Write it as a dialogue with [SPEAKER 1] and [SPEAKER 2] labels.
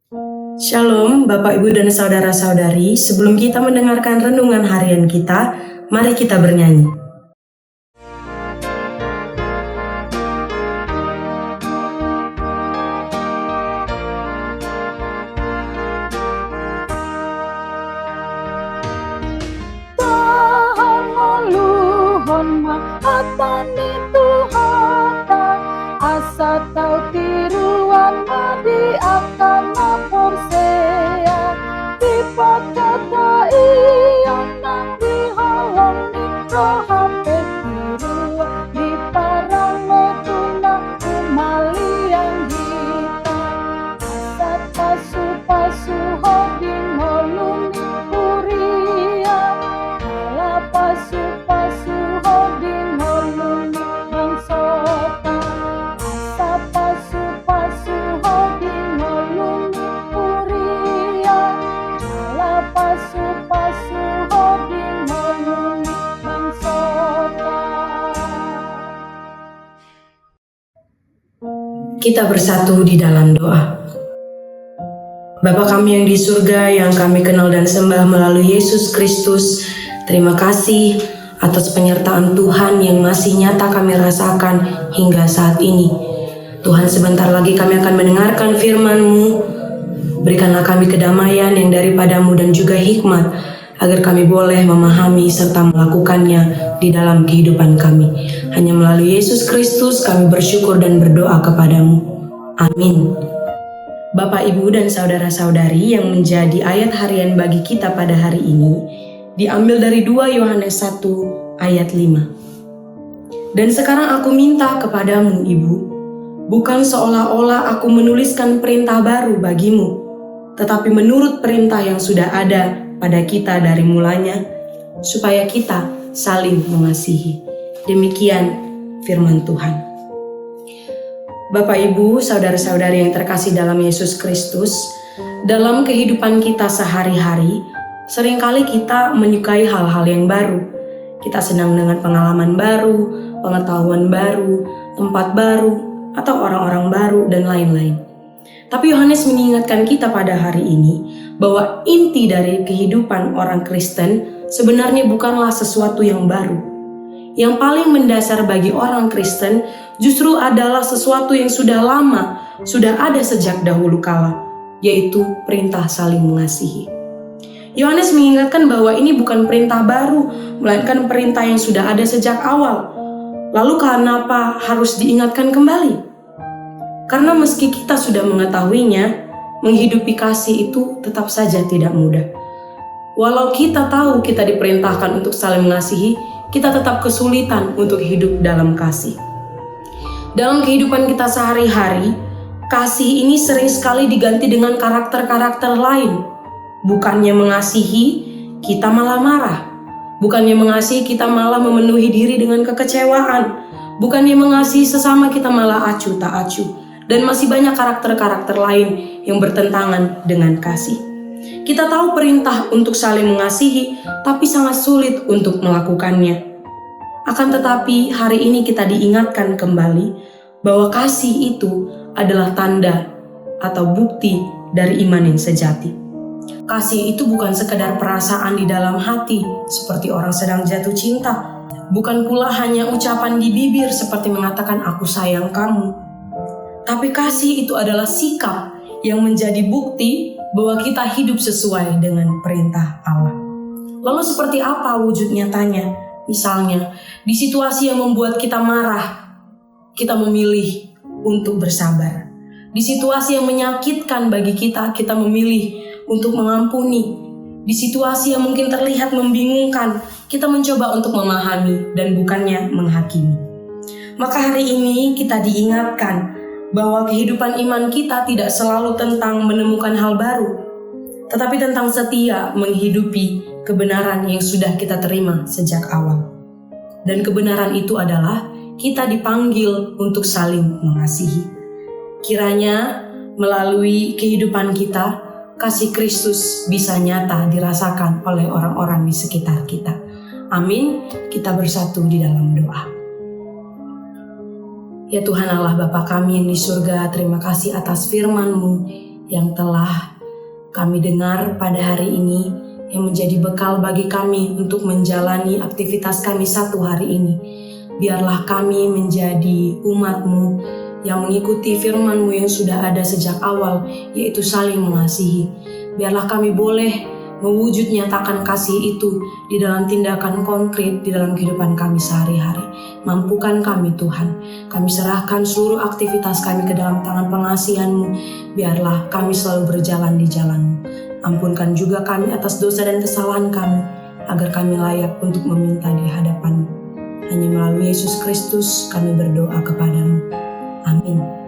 [SPEAKER 1] Shalom Bapak Ibu dan Saudara-saudari, sebelum kita mendengarkan renungan harian kita, mari kita bernyanyi.
[SPEAKER 2] Atani Tuhan asa tau tiruan madi akan porsea di pakata iyon nang diholong ni rohampe tirua di parame tunang umali yang hitam asa pasu hodin moluni kuria ala pasu hodin moluni bangsota asa pasu hodin moluni kuria ala pasu hodin moluni bangsota.
[SPEAKER 1] Kita bersatu di dalam doa. Bapa kami yang di surga, yang kami kenal dan sembah melalui Yesus Kristus, terima kasih atas penyertaan Tuhan yang masih nyata kami rasakan hingga saat ini. Tuhan, sebentar lagi kami akan mendengarkan firman-Mu. Berikanlah kami kedamaian yang daripadamu dan juga hikmat, agar kami boleh memahami serta melakukannya di dalam kehidupan kami. Hanya melalui Yesus Kristus kami bersyukur dan berdoa kepadamu. Amin. Bapak, Ibu, dan Saudara-saudari, yang menjadi ayat harian bagi kita pada hari ini diambil dari 2 Yohanes 1 ayat 5. Dan sekarang aku minta kepadamu, Ibu, bukan seolah-olah aku menuliskan perintah baru bagimu, tetapi menurut perintah yang sudah ada pada kita dari mulanya, supaya kita saling mengasihi. Demikian firman Tuhan. Bapak, Ibu, saudara-saudari yang terkasih dalam Yesus Kristus, dalam kehidupan kita sehari-hari, seringkali kita menyukai hal-hal yang baru. Kita senang dengan pengalaman baru, pengetahuan baru, tempat baru, atau orang-orang baru, dan lain-lain. Tapi Yohanes mengingatkan kita pada hari ini bahwa inti dari kehidupan orang Kristen sebenarnya bukanlah sesuatu yang baru. Yang paling mendasar bagi orang Kristen justru adalah sesuatu yang sudah lama, sudah ada sejak dahulu kala, yaitu perintah saling mengasihi. Yohanes mengingatkan bahwa ini bukan perintah baru, melainkan perintah yang sudah ada sejak awal. Lalu kenapa harus diingatkan kembali? Karena meski kita sudah mengetahuinya, menghidupi kasih itu tetap saja tidak mudah. Walau kita tahu kita diperintahkan untuk saling mengasihi, kita tetap kesulitan untuk hidup dalam kasih. Dalam kehidupan kita sehari-hari, kasih ini sering sekali diganti dengan karakter-karakter lain. Bukannya mengasihi, kita malah marah. Bukannya mengasihi, kita malah memenuhi diri dengan kekecewaan. Bukannya mengasihi sesama, kita malah acuh tak acuh. Dan masih banyak karakter-karakter lain yang bertentangan dengan kasih. Kita tahu perintah untuk saling mengasihi, tapi sangat sulit untuk melakukannya. Akan tetapi hari ini kita diingatkan kembali bahwa kasih itu adalah tanda atau bukti dari iman yang sejati. Kasih itu bukan sekedar perasaan di dalam hati seperti orang sedang jatuh cinta. Bukan pula hanya ucapan di bibir seperti mengatakan aku sayang kamu. Tapi kasih itu adalah sikap yang menjadi bukti bahwa kita hidup sesuai dengan perintah Allah. Lalu seperti apa wujud nyatanya? Misalnya, di situasi yang membuat kita marah, kita memilih untuk bersabar. Di situasi yang menyakitkan bagi kita, kita memilih untuk mengampuni. Di situasi yang mungkin terlihat membingungkan, kita mencoba untuk memahami dan bukannya menghakimi. Maka hari ini kita diingatkan bahwa kehidupan iman kita tidak selalu tentang menemukan hal baru, tetapi tentang setia menghidupi kebenaran yang sudah kita terima sejak awal. Dan kebenaran itu adalah kita dipanggil untuk saling mengasihi. Kiranya melalui kehidupan kita, kasih Kristus bisa nyata dirasakan oleh orang-orang di sekitar kita. Amin. Kita bersatu di dalam doa. Ya Tuhan Allah Bapa kami yang di surga, terima kasih atas firman-Mu yang telah kami dengar pada hari ini, yang menjadi bekal bagi kami untuk menjalani aktivitas kami satu hari ini. Biarlah kami menjadi umat-Mu yang mengikuti firman-Mu yang sudah ada sejak awal, yaitu saling mengasihi. Biarlah kami boleh mewujud nyatakan kasih itu di dalam tindakan konkret di dalam kehidupan kami sehari-hari. Mampukan kami Tuhan. Kami serahkan seluruh aktivitas kami ke dalam tangan pengasihan-Mu. Biarlah kami selalu berjalan di jalan-Mu. Ampunkan juga kami atas dosa dan kesalahan kami, agar kami layak untuk meminta di hadapan-Mu. Hanya melalui Yesus Kristus kami berdoa kepadamu. Amin.